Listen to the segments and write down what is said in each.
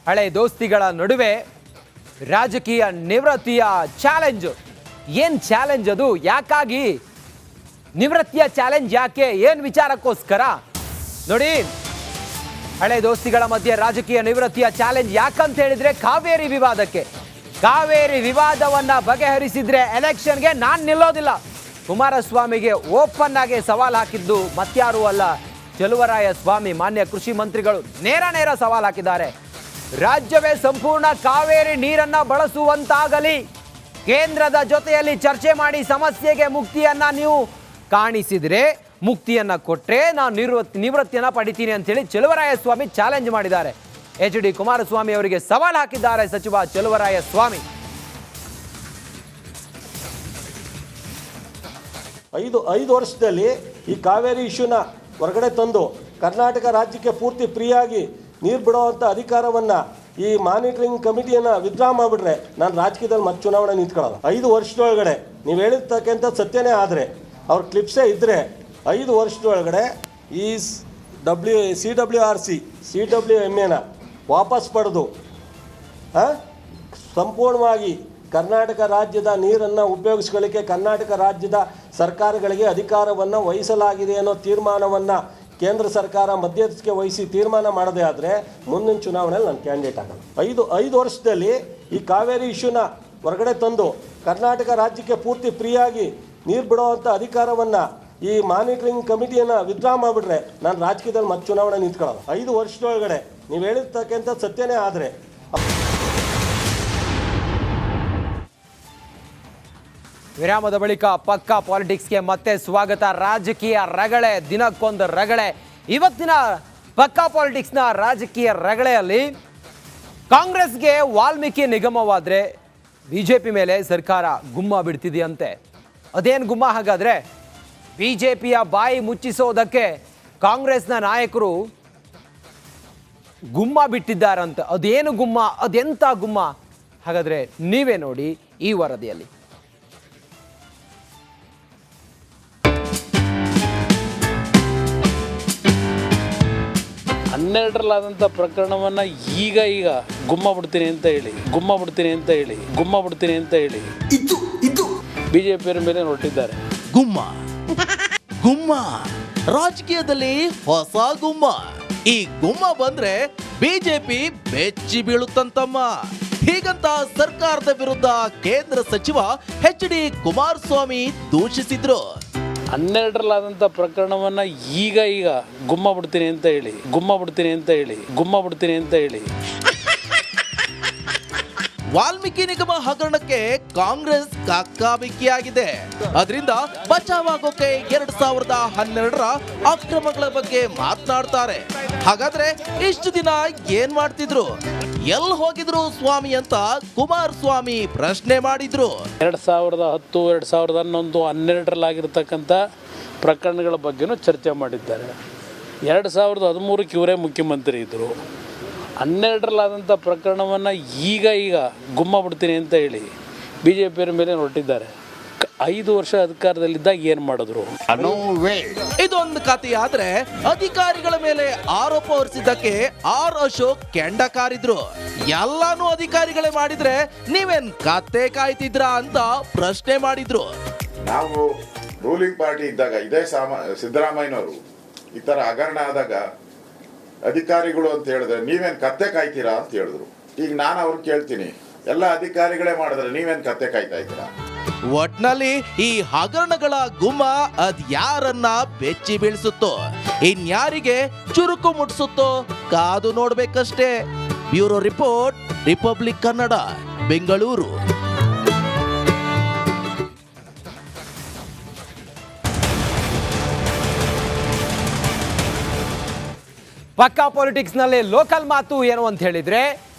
ಹಳೆ ದೋಸ್ತಿಗಳ ನಡುವೆ ರಾಜಕೀಯ ನಿವೃತ್ತಿಯ ಚಾಲೆಂಜ್. ಏನು ಚಾಲೆಂಜ್ ಅದು? ಯಾಕಾಗಿ ನಿವೃತ್ತಿಯ ಚಾಲೆಂಜ್? ಯಾಕೆ? ಏನು ವಿಚಾರಕ್ಕೋಸ್ಕರ? ನೋಡಿ, ಹಳೆ ದೋಸ್ತಿಗಳ ಮಧ್ಯೆ ರಾಜಕೀಯ ನಿವೃತ್ತಿಯ ಚಾಲೆಂಜ್ ಯಾಕಂತ ಹೇಳಿದ್ರೆ ಕಾವೇರಿ ವಿವಾದಕ್ಕೆ. ಕಾವೇರಿ ವಿವಾದವನ್ನ ಬಗೆಹರಿಸಿದ್ರೆ ಎಲೆಕ್ಷನ್ಗೆ ನಾನು ನಿಲ್ಲೋದಿಲ್ಲ. ಕುಮಾರಸ್ವಾಮಿಗೆ ಓಪನ್ ಆಗಿ ಸವಾಲು ಹಾಕಿದ್ದು ಮತ್ಯಾರೂ ಅಲ್ಲ, ಚಲುವರಾಯ ಸ್ವಾಮಿ. ಮಾನ್ಯ ಕೃಷಿ ಮಂತ್ರಿಗಳು ನೇರ ಸವಾಲು ಹಾಕಿದ್ದಾರೆ. ರಾಜ್ಯವೇ ಸಂಪೂರ್ಣ ಕಾವೇರಿ ನೀರನ್ನ ಬಳಸುವಂತಾಗಲಿ, ಕೇಂದ್ರದ ಜೊತೆಯಲ್ಲಿ ಚರ್ಚೆ ಮಾಡಿ ಸಮಸ್ಯೆಗೆ ಮುಕ್ತಿಯನ್ನ ನೀವು ಕಾಣಿಸಿದ್ರೆ, ಮುಕ್ತಿಯನ್ನ ಕೊಟ್ರೆ ನಾನು ನಿವೃತ್ತಿಯನ್ನ ಪಡಿತೀನಿ ಅಂತೇಳಿ ಚಲುವರಾಯ ಸ್ವಾಮಿ ಚಾಲೆಂಜ್ ಮಾಡಿದ್ದಾರೆ. HD ಕುಮಾರಸ್ವಾಮಿ ಅವರಿಗೆ ಸವಾಲು ಹಾಕಿದ್ದಾರೆ ಸಚಿವ ಚಲುವರಾಯ ಸ್ವಾಮಿ. ಐದು ವರ್ಷದಲ್ಲಿ ಈ ಕಾವೇರಿ ಇಶ್ಯೂನ ಹೊರಗಡೆ ತಂದು ಕರ್ನಾಟಕ ರಾಜ್ಯಕ್ಕೆ ಪೂರ್ತಿ ಫ್ರೀಯಾಗಿ ನೀರು ಬಿಡುವಂಥ ಅಧಿಕಾರವನ್ನು ಈ ಮಾನಿಟರಿಂಗ್ ಕಮಿಟಿಯನ್ನು ವಿತ್ಡ್ರಾ ಮಾಡಿಬಿಟ್ರೆ ನಾನು ರಾಜಕೀಯದಲ್ಲಿ ಮತ್ತೆ ಚುನಾವಣೆ ನಿಂತ್ಕೊಳ್ಳಲ್ಲ. 5 ವರ್ಷದೊಳಗಡೆ ನೀವು ಹೇಳಿರ್ತಕ್ಕಂಥ ಸತ್ಯನೇ ಆದರೆ, ಅವ್ರ ಕ್ಲಿಪ್ಸೇ ಇದ್ದರೆ 5 ವರ್ಷದೊಳಗಡೆ ಈ CWRC CWMAನ ವಾಪಸ್ ಪಡೆದು ಸಂಪೂರ್ಣವಾಗಿ ಕರ್ನಾಟಕ ರಾಜ್ಯದ ನೀರನ್ನು ಉಪಯೋಗಿಸ್ಕೊಳ್ಳಿಕ್ಕೆ ಕರ್ನಾಟಕ ರಾಜ್ಯದ ಸರ್ಕಾರಗಳಿಗೆ ಅಧಿಕಾರವನ್ನು ವಹಿಸಲಾಗಿದೆ ಅನ್ನೋ ತೀರ್ಮಾನವನ್ನು ಕೇಂದ್ರ ಸರ್ಕಾರ ಮಧ್ಯಸ್ಥಿಕೆ ವಹಿಸಿ ತೀರ್ಮಾನ ಮಾಡದೇ ಆದರೆ ಮುಂದಿನ ಚುನಾವಣೆಯಲ್ಲಿ ನಾನು ಕ್ಯಾಂಡಿಡೇಟ್ ಆಗಲ್ಲ. ಐದು ವರ್ಷದಲ್ಲಿ ಈ ಕಾವೇರಿ ಇಶ್ಯೂನ ಹೊರಗಡೆ ತಂದು ಕರ್ನಾಟಕ ರಾಜ್ಯಕ್ಕೆ ಪೂರ್ತಿ ಫ್ರೀಯಾಗಿ ನೀರು ಬಿಡುವಂಥ ಅಧಿಕಾರವನ್ನು ಈ ಮಾನಿಟರಿಂಗ್ ಕಮಿಟಿಯನ್ನು ವಿತ್ಡ್ರಾ ಮಾಡಿಬಿಟ್ರೆ ನಾನು ರಾಜಕೀಯದಲ್ಲಿ ಮತ್ತೆ ಚುನಾವಣೆ ನಿಂತ್ಕೊಳ್ಳಲ್ಲ. 5 ವರ್ಷದೊಳಗಡೆ ನೀವು ಹೇಳಿರ್ತಕ್ಕಂಥ ಸತ್ಯನೇ ಆದರೆ. ವಿರಾಮದ ಬಳಿಕ ಪಕ್ಕಾ ಪಾಲಿಟಿಕ್ಸ್ಗೆ ಮತ್ತೆ ಸ್ವಾಗತ. ರಾಜಕೀಯ ರಗಳೆ, ದಿನಕ್ಕೊಂದು ರಗಳೆ. ಇವತ್ತಿನ ಪಕ್ಕಾ ಪಾಲಿಟಿಕ್ಸ್ನ ರಾಜಕೀಯ ರಗಳೆಯಲ್ಲಿ ಕಾಂಗ್ರೆಸ್ಗೆ ವಾಲ್ಮೀಕಿ ನಿಗಮವಾದರೆ ಬಿಜೆಪಿ ಮೇಲೆ ಸರ್ಕಾರ ಗುಮ್ಮ ಬಿಡ್ತಿದೆಯಂತೆ. ಅದೇನು ಗುಮ್ಮ ಹಾಗಾದರೆ? ಬಿಜೆಪಿಯ ಬಾಯಿ ಮುಚ್ಚಿಸೋದಕ್ಕೆ ಕಾಂಗ್ರೆಸ್ನ ನಾಯಕರು ಗುಮ್ಮ ಬಿಟ್ಟಿದ್ದಾರಂತ. ಅದೇನು ಗುಮ್ಮ? ಅದೆಂಥ ಗುಮ್ಮ? ಹಾಗಾದರೆ ನೀವೇ ನೋಡಿ ಈ ವರದಿಯಲ್ಲಿ. ಹನ್ನೆರಡರಲ್ಲಾದಂಥ ಪ್ರಕರಣವನ್ನು ಈಗ ಗುಮ್ಮ ಬಿಡ್ತೀನಿ ಅಂತ ಹೇಳಿ ಬಿಜೆಪಿಯವರ ಮೇಲೆ ಹೊರಟಿದ್ದಾರೆ. ಗುಮ್ಮ ರಾಜಕೀಯದಲ್ಲಿ ಹೊಸ ಗುಮ್ಮ. ಈ ಗುಮ್ಮ ಬಂದ್ರೆ ಬಿಜೆಪಿ ಬೆಚ್ಚಿ ಬೀಳುತ್ತಂತಮ್ಮ. ಹೀಗಂತ ಸರ್ಕಾರದ ವಿರುದ್ಧ ಕೇಂದ್ರ ಸಚಿವ HD ಕುಮಾರಸ್ವಾಮಿ ದೂಷಿಸಿದ್ರು. 12ರಲ್ಲಾದಂಥ ಪ್ರಕರಣವನ್ನು ಈಗ ಗುಮ್ಮ ಬಿಡ್ತೀನಿ ಅಂತ ಹೇಳಿ ವಾಲ್ಮೀಕಿ ನಿಗಮ ಹಗರಣಕ್ಕೆ ಕಾಂಗ್ರೆಸ್ ಕಕ್ಕಾಬಿಕ್ಕಿಯಾಗಿದೆ. ಅದರಿಂದ ಬಚಾವಾಗೋಕೆ 2012ರ ಅಕ್ರಮಗಳ ಬಗ್ಗೆ ಮಾತನಾಡ್ತಾರೆ. ಹಾಗಾದ್ರೆ ಇಷ್ಟು ದಿನ ಏನ್ ಮಾಡ್ತಿದ್ರು, ಎಲ್ಲಿ ಹೋಗಿದ್ರು ಸ್ವಾಮಿ ಅಂತ ಕುಮಾರಸ್ವಾಮಿ ಪ್ರಶ್ನೆ ಮಾಡಿದ್ರು. 2010, 2011, 12ರಲ್ಲಾಗಿರ್ತಕ್ಕಂಥ ಪ್ರಕರಣಗಳ ಬಗ್ಗೆನೂ ಚರ್ಚೆ ಮಾಡಿದ್ದಾರೆ. 2013ಕ್ಕೆ ಇವರೇ ಮುಖ್ಯಮಂತ್ರಿ ಇದ್ದರು. 12ರಲ್ಲಾದಂಥ ಪ್ರಕರಣವನ್ನು ಈಗ ಗುಮ್ಮ ಬಿಡ್ತೀನಿ ಅಂತ ಹೇಳಿ ಬಿಜೆಪಿಯವರ ಮೇಲೆ ಹೊರಟಿದ್ದಾರೆ. 5 ವರ್ಷ ಅಧಿಕಾರದಲ್ಲಿದ್ದಾಗ ಏನು ಮಾಡಿದ್ರು? ಇದೊಂದು ಕಥೆಯಾದ್ರೆ ಅಧಿಕಾರಿಗಳ ಮೇಲೆ ಆರೋಪ ಹೊರಿಸಿದ್ದಕ್ಕೆ ಅಶೋಕ್ ಕೆಂಡ ಕಾರಿದ್ರು. ಎಲ್ಲಾನು ಅಧಿಕಾರಿಗಳೇ ಮಾಡಿದ್ರೆ ನೀವೇನ್ ಕತ್ತೆ ಕಾಯ್ತಿದ್ರ ಅಂತ ಪ್ರಶ್ನೆ ಮಾಡಿದ್ರು. ನಾವು ರೂಲಿಂಗ್ ಪಾರ್ಟಿ ಇದ್ದಾಗ ಇದೇ ಸಿದ್ದರಾಮಯ್ಯನವರು ಈ ತರ ಹಗರಣ ಆದಾಗ ಅಧಿಕಾರಿಗಳು ಅಂತ ಹೇಳಿದ್ರೆ ನೀವೇನ್ ಕತ್ತೆ ಕಾಯ್ತೀರಾ ಅಂತ ಹೇಳಿದ್ರು. ಈಗ ನಾನು ಅವ್ರಿಗೆ ಕೇಳ್ತೀನಿ, ಎಲ್ಲ ಅಧಿಕಾರಿಗಳೇ ಮಾಡಿದ್ರೆ ನೀವೇನ್ ಕತ್ತೆ ಕಾಯ್ತಾ ಇದ್ದೀರಾ? ಒಟ್ನಲ್ಲಿ ಈ ಹಗರಣಗಳ ಗುಮ್ಮ ಅದ್ ಯಾರನ್ನ ಬೆಚ್ಚಿ ಬೀಳಿಸುತ್ತೋ, ಇನ್ಯಾರಿಗೆ ಚುರುಕು ಮುಟ್ಸುತ್ತೋ ಕಾದು ನೋಡ್ಬೇಕಷ್ಟೇ. Bureau report, Republic Kannada, Bengaluru. ಪಕ್ಕಾ ಪಾಲಿಟಿಕ್ಸ್ನಲ್ಲಿ ಲೋಕಲ್ ಮಾತು ಏನು ಅಂತ ಹೇಳಿದ್ರೆ,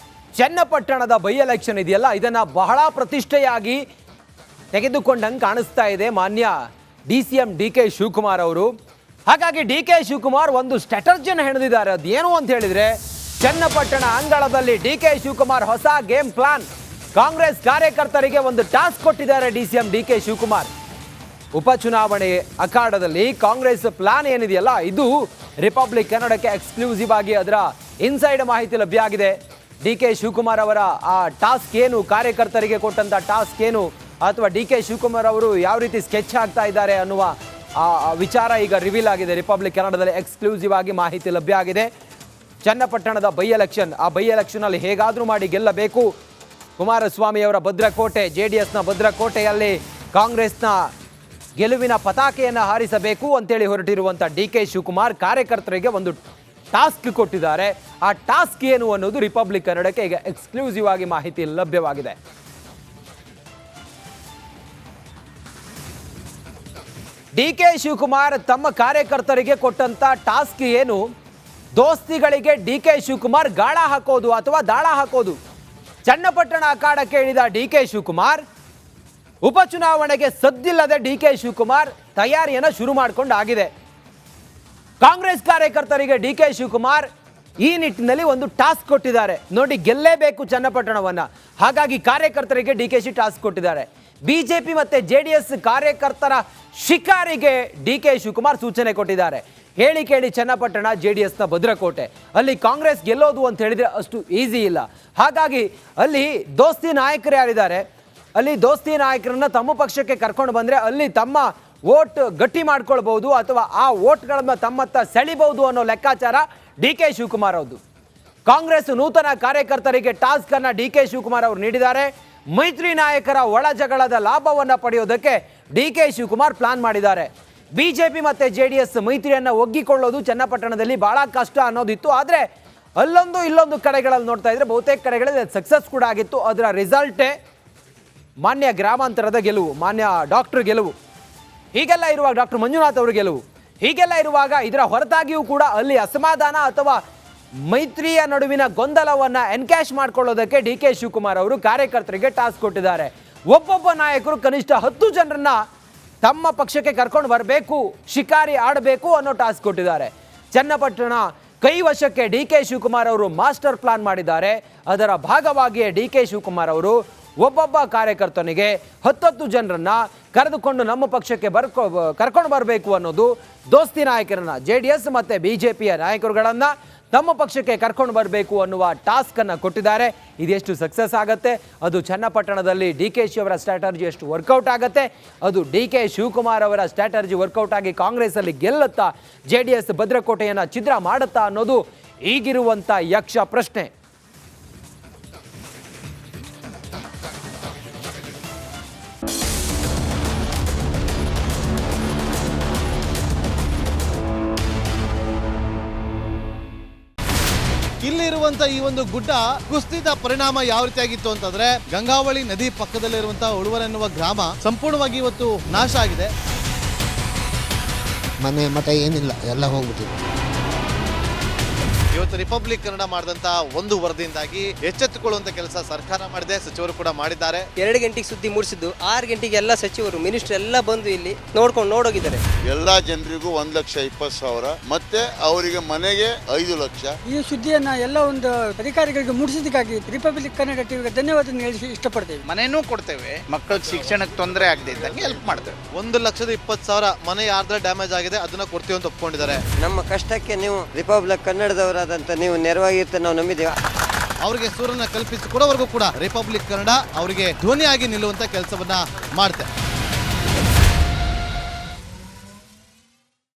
ಚನ್ನಪಟ್ಟಣದ ಬೈ ಎಲೆಕ್ಷನ್ ಇದೆಯಲ್ಲ, ಇದನ್ನ ಬಹಳ ಪ್ರತಿಷ್ಠೆಯಾಗಿ ತೆಗೆದುಕೊಂಡಂಗೆ ಕಾಣಿಸ್ತಾ ಇದೆ ಮಾನ್ಯ DCM DK ಶಿವಕುಮಾರ್ ಅವರು. ಹಾಗಾಗಿ DK ಶಿವಕುಮಾರ್ ಒಂದು ಸ್ಟ್ರಾಟಜಿಯನ್ನು ಹೆಣೆದಿದ್ದಾರೆ. ಅದೇನು ಅಂತ ಹೇಳಿದ್ರೆ, ಚನ್ನಪಟ್ಟಣ ಅಂಗಳದಲ್ಲಿ DK ಶಿವಕುಮಾರ್ ಹೊಸ ಗೇಮ್ ಪ್ಲಾನ್. ಕಾಂಗ್ರೆಸ್ ಕಾರ್ಯಕರ್ತರಿಗೆ ಒಂದು ಟಾಸ್ಕ್ ಕೊಟ್ಟಿದ್ದಾರೆ DCM DK ಶಿವಕುಮಾರ್. ಉಪಚುನಾವಣೆ ಅಖಾಡದಲ್ಲಿ ಕಾಂಗ್ರೆಸ್ ಪ್ಲಾನ್ ಏನಿದೆಯಲ್ಲ, ಇದು ರಿಪಬ್ಲಿಕ್ ಕನ್ನಡಕ್ಕೆ ಎಕ್ಸ್ಕ್ಲೂಸಿವ್ ಆಗಿ ಅದರ ಇನ್ಸೈಡ್ ಮಾಹಿತಿ ಲಭ್ಯ ಆಗಿದೆ. ಡಿ ಕೆ ಶಿವಕುಮಾರ್ ಅವರ ಆ ಟಾಸ್ಕ್ ಏನು, ಕಾರ್ಯಕರ್ತರಿಗೆ ಕೊಟ್ಟಂತ ಟಾಸ್ಕ್ ಏನು, ಅಥವಾ ಡಿ ಕೆ ಶಿವಕುಮಾರ್ ಅವರು ಯಾವ ರೀತಿ ಸ್ಕೆಚ್ ಆಗ್ತಾ ಇದ್ದಾರೆ ಅನ್ನುವ ಆ ವಿಚಾರ ಈಗ ರಿವೀಲ್ ಆಗಿದೆ. ರಿಪಬ್ಲಿಕ್ ಕನ್ನಡದಲ್ಲಿ ಎಕ್ಸ್ಕ್ಲೂಸಿವ್ ಆಗಿ ಮಾಹಿತಿ ಲಭ್ಯ ಆಗಿದೆ. ಚನ್ನಪಟ್ಟಣದ ಬೈ ಎಲೆಕ್ಷನ್, ಆ ಬೈ ಎಲೆಕ್ಷನ್ ಅಲ್ಲಿ ಹೇಗಾದ್ರೂ ಮಾಡಿ ಗೆಲ್ಲಬೇಕು, ಕುಮಾರಸ್ವಾಮಿ ಅವರ ಭದ್ರಕೋಟೆ, JDSನ ಭದ್ರಕೋಟೆಯಲ್ಲಿ ಕಾಂಗ್ರೆಸ್ನ ಗೆಲುವಿನ ಪತಾಕೆಯನ್ನು ಹಾರಿಸಬೇಕು ಅಂತೇಳಿ ಹೊರಟಿರುವಂಥ ಡಿ ಕೆ ಶಿವಕುಮಾರ್ ಕಾರ್ಯಕರ್ತರಿಗೆ ಒಂದು ಟಾಸ್ಕ್ ಕೊಟ್ಟಿದ್ದಾರೆ. ಆ ಟಾಸ್ಕ್ ಏನು ಅನ್ನೋದು ರಿಪಬ್ಲಿಕ್ ಕನ್ನಡಕ್ಕೆ ಈಗ ಎಕ್ಸ್ಕ್ಲೂಸಿವ್ ಆಗಿ ಮಾಹಿತಿ ಲಭ್ಯವಾಗಿದೆ. ಡಿ ಕೆ ಶಿವಕುಮಾರ್ ತಮ್ಮ ಕಾರ್ಯಕರ್ತರಿಗೆ ಕೊಟ್ಟಂತ ಟಾಸ್ಕ್ ಏನು, ದೋಸ್ತಿಗಳಿಗೆ ಡಿ ಕೆ ಶಿವಕುಮಾರ್ ಗಾಳ ಹಾಕೋದು ಅಥವಾ ದಾಳ ಹಾಕೋದು. ಚನ್ನಪಟ್ಟಣ ಅಖಾಡಕ್ಕೆ ಇಳಿದ ಡಿ ಕೆ ಶಿವಕುಮಾರ್ ಉಪಚುನಾವಣೆಗೆ ಸದ್ದಿಲ್ಲದೆ ಡಿ ಕೆ ಶಿವಕುಮಾರ್ ತಯಾರಿಯನ್ನು ಶುರು ಮಾಡಿಕೊಂಡು ಆಗಿದೆ. ಕಾಂಗ್ರೆಸ್ ಕಾರ್ಯಕರ್ತರಿಗೆ ಡಿ ಕೆ ಶಿವಕುಮಾರ್ ಈ ನಿಟ್ಟಿನಲ್ಲಿ ಒಂದು ಟಾಸ್ಕ್ ಕೊಟ್ಟಿದ್ದಾರೆ. ನೋಡಿ, ಗೆಲ್ಲೇಬೇಕು ಚನ್ನಪಟ್ಟಣವನ್ನ, ಹಾಗಾಗಿ ಕಾರ್ಯಕರ್ತರಿಗೆ DKಶಿ ಟಾಸ್ಕ್ ಕೊಟ್ಟಿದ್ದಾರೆ. ಬಿಜೆಪಿ ಮತ್ತೆ JDS ಕಾರ್ಯಕರ್ತರ ಶಿಕಾರಿಗೆ ಡಿ ಕೆ ಶಿವಕುಮಾರ್ ಸೂಚನೆ ಕೊಟ್ಟಿದ್ದಾರೆ. ಹೇಳಿ ಕೇಳಿ ಚನ್ನಪಟ್ಟಣ JDSನ ಭದ್ರಕೋಟೆ, ಅಲ್ಲಿ ಕಾಂಗ್ರೆಸ್ ಗೆಲ್ಲೋದು ಅಂತ ಹೇಳಿದ್ರೆ ಅಷ್ಟು ಈಸಿ ಇಲ್ಲ. ಹಾಗಾಗಿ ಅಲ್ಲಿ ದೋಸ್ತಿ ನಾಯಕರು ಯಾರಿದ್ದಾರೆ, ಅಲ್ಲಿ ದೋಸ್ತಿ ನಾಯಕರನ್ನ ತಮ್ಮ ಪಕ್ಷಕ್ಕೆ ಕರ್ಕೊಂಡು ಬಂದ್ರೆ ಅಲ್ಲಿ ತಮ್ಮ ವೋಟ್ ಗಟ್ಟಿ ಮಾಡ್ಕೊಳ್ಬಹುದು ಅಥವಾ ಆ ವೋಟ್ಗಳನ್ನ ತಮ್ಮತ್ತ ಸೆಳಿಬಹುದು ಅನ್ನೋ ಲೆಕ್ಕಾಚಾರ ಡಿ ಕೆ ಶಿವಕುಮಾರ್ ಅವ್ರದ್ದು. ಕಾಂಗ್ರೆಸ್ ನೂತನ ಕಾರ್ಯಕರ್ತರಿಗೆ ಟಾಸ್ಕ್ ಅನ್ನ ಡಿ ಕೆ ಶಿವಕುಮಾರ್ ಅವರು ನೀಡಿದ್ದಾರೆ. ಮೈತ್ರಿ ನಾಯಕರ ಒಳ ಜಗಳದ ಲಾಭವನ್ನ ಪಡೆಯೋದಕ್ಕೆ ಡಿ ಕೆ ಶಿವಕುಮಾರ್ ಪ್ಲಾನ್ ಮಾಡಿದ್ದಾರೆ. ಬಿಜೆಪಿ ಮತ್ತೆ JDS ಮೈತ್ರಿಯನ್ನ ಒಗ್ಗಿಕೊಳ್ಳೋದು ಚನ್ನಪಟ್ಟಣದಲ್ಲಿ ಬಹಳ ಕಷ್ಟ ಅನ್ನೋದಿತ್ತು. ಆದರೆ ಅಲ್ಲೊಂದು ಇಲ್ಲೊಂದು ಕಡೆಗಳಲ್ಲಿ ನೋಡ್ತಾ ಇದ್ರೆ ಬಹುತೇಕ ಕಡೆಗಳಲ್ಲಿ ಸಕ್ಸಸ್ ಕೂಡ ಆಗಿತ್ತು. ಅದರ ರಿಸಲ್ಟೇ ಮಾನ್ಯ ಗ್ರಾಮಾಂತರದ ಗೆಲುವು, ಮಾನ್ಯ ಡಾಕ್ಟರ್ ಗೆಲುವು. ಹೀಗೆಲ್ಲ ಇರುವಾಗ ಡಾಕ್ಟರ್ ಮಂಜುನಾಥ್ ಅವರು ಗೆಲುವು. ಹೀಗೆಲ್ಲ ಇರುವಾಗ ಇದರ ಹೊರತಾಗಿಯೂ ಕೂಡ ಅಲ್ಲಿ ಅಸಮಾಧಾನ ಅಥವಾ ಮೈತ್ರಿಯ ನಡುವಿನ ಗೊಂದಲವನ್ನು ಎನ್ಕ್ಯಾಶ್ ಮಾಡ್ಕೊಳ್ಳೋದಕ್ಕೆ ಡಿ ಕೆ ಶಿವಕುಮಾರ್ ಅವರು ಕಾರ್ಯಕರ್ತರಿಗೆ ಟಾಸ್ಕ್ ಕೊಟ್ಟಿದ್ದಾರೆ. ಒಬ್ಬೊಬ್ಬ ನಾಯಕರು ಕನಿಷ್ಠ 10 ಜನರನ್ನ ತಮ್ಮ ಪಕ್ಷಕ್ಕೆ ಕರ್ಕೊಂಡು ಬರಬೇಕು, ಶಿಕಾರಿ ಆಡಬೇಕು ಅನ್ನೋ ಟಾಸ್ಕ್ ಕೊಟ್ಟಿದ್ದಾರೆ. ಚನ್ನಪಟ್ಟಣ ಕೈವಶಕ್ಕೆ ಡಿ ಕೆ ಶಿವಕುಮಾರ್ ಅವರು ಮಾಸ್ಟರ್ ಪ್ಲಾನ್ ಮಾಡಿದ್ದಾರೆ. ಅದರ ಭಾಗವಾಗಿಯೇ ಡಿ ಕೆ ಶಿವಕುಮಾರ್ ಅವರು ಒಬ್ಬೊಬ್ಬ ಕಾರ್ಯಕರ್ತನಿಗೆ 10 ಜನರನ್ನ ಕರೆದುಕೊಂಡು ನಮ್ಮ ಪಕ್ಷಕ್ಕೆ ಕರ್ಕೊಂಡು ಬರಬೇಕು ಅನ್ನೋದು, ದೋಸ್ತಿ ನಾಯಕರನ್ನ JDS ಮತ್ತೆ ಬಿಜೆಪಿಯ ನಾಯಕರುಗಳನ್ನ ತಮ್ಮ ಪಕ್ಷಕ್ಕೆ ಕರ್ಕೊಂಡು ಬರಬೇಕು ಅನ್ನುವ ಟಾಸ್ಕ್ ಅನ್ನು ಕೊಟ್ಟಿದ್ದಾರೆ. ಇದೆಷ್ಟು ಸಕ್ಸಸ್ ಆಗುತ್ತೆ, ಅದು ಚನ್ನಪಟ್ಟಣದಲ್ಲಿ DKಶಿ ಅವರ ಸ್ಟ್ರಾಟರ್ಜಿ ಎಷ್ಟು ವರ್ಕೌಟ್ ಆಗುತ್ತೆ, ಅದು ಡಿ ಕೆ ಶಿವಕುಮಾರ್ ಅವರ ಸ್ಟ್ರಾಟರ್ಜಿ ವರ್ಕೌಟ್ ಆಗಿ ಕಾಂಗ್ರೆಸ್ ಅಲ್ಲಿ ಗೆಲ್ಲುತ್ತಾ, JDS ಭದ್ರಕೋಟೆಯನ್ನು ಛಿದ್ರ ಮಾಡುತ್ತಾ ಅನ್ನೋದು ಈಗಿರುವಂಥ ಯಕ್ಷ ಪ್ರಶ್ನೆ. ಇಲ್ಲಿರುವಂತ ಈ ಒಂದು ಗುಡ್ಡ ಕುಸಿದ ಪರಿಣಾಮ ಯಾವ ರೀತಿಯಾಗಿತ್ತು ಅಂತಂದ್ರೆ, ಗಂಗಾವಳಿ ನದಿ ಪಕ್ಕದಲ್ಲಿರುವಂತಹ ಉಳುವರ್ ಎನ್ನುವ ಗ್ರಾಮ ಸಂಪೂರ್ಣವಾಗಿ ಇವತ್ತು ನಾಶ ಆಗಿದೆ. ಮನೆ ಮಠ ಏನಿಲ್ಲ, ಎಲ್ಲ ಹೋಗ್ಬಿಟ್ಟಿದೆ. ಇವತ್ತು ರಿಪಬ್ಲಿಕ್ ಕನ್ನಡ ಮಾಡಿದಂತ ಒಂದು ವರದಿಯಿಂದಾಗಿ ಎಚ್ಚೆತ್ತುಕೊಳ್ಳುವಂತ ಕೆಲಸ ಸರ್ಕಾರ ಮಾಡಿದೆ, ಸಚಿವರು ಕೂಡ ಮಾಡಿದ್ದಾರೆ. 2 ಗಂಟೆಗೆ ಸುದ್ದಿ ಮೂಡಿಸಿದ್ದು 6 ಗಂಟೆಗೆ ಎಲ್ಲ ಸಚಿವರು ಮಿನಿಸ್ಟರ್ ಎಲ್ಲ ಬಂದು ಇಲ್ಲಿ ನೋಡೋಗಿದ್ದಾರೆ. ಎಲ್ಲಾ ಜನರಿಗೂ 1,20,000 ಮತ್ತೆ ಅವರಿಗೆ ಮನೆಗೆ 5 ಲಕ್ಷ. ಈ ಸುದ್ದಿಯನ್ನ ಎಲ್ಲ ಒಂದು ಅಧಿಕಾರಿಗಳಿಗೆ ಮೂಡಿಸಿದ್ದಕ್ಕಾಗಿ ರಿಪಬ್ಲಿಕ್ ಕನ್ನಡ ಟಿವಿಗೆ ಧನ್ಯವಾದ ಹೇಳಿ ಇಷ್ಟಪಡ್ತೇವೆ. ಮನೆನೂ ಕೊಡ್ತೇವೆ, ಮಕ್ಕಳ ಶಿಕ್ಷಣಕ್ಕೆ ತೊಂದರೆ ಆಗದೆ ಇದ್ದಂಗೆ ಹೆಲ್ಪ್ ಮಾಡ್ತೇವೆ. 1,20,000 ಮನೆ ಯಾರ್ದ್ರ ಡ್ಯಾಮೇಜ್ ಆಗಿದೆ ಅದನ್ನ ಕೊಡ್ತೀವಿ ಅಂತ ಒಪ್ಕೊಂಡಿದ್ದಾರೆ. ನಮ್ಮ ಕಷ್ಟಕ್ಕೆ ನೀವು ರಿಪಬ್ಲಿಕ್ ಕನ್ನಡದವರಾದಂತ ನೀವು ನೆರವಾಗಿರ್ತ ನಾವು ನಂಬಿದ್ದೇವೆ. ಅವರಿಗೆ ಸೂರನ್ನ ಕಲ್ಪಿಸಿಕೊಡೋವರೆಗೂ ಕೂಡ ರಿಪಬ್ಲಿಕ್ ಕನ್ನಡ ಅವರಿಗೆ ಧ್ವನಿಯಾಗಿ ನಿಲ್ಲುವಂತ ಕೆಲಸವನ್ನ ಮಾಡ್ತೇವೆ.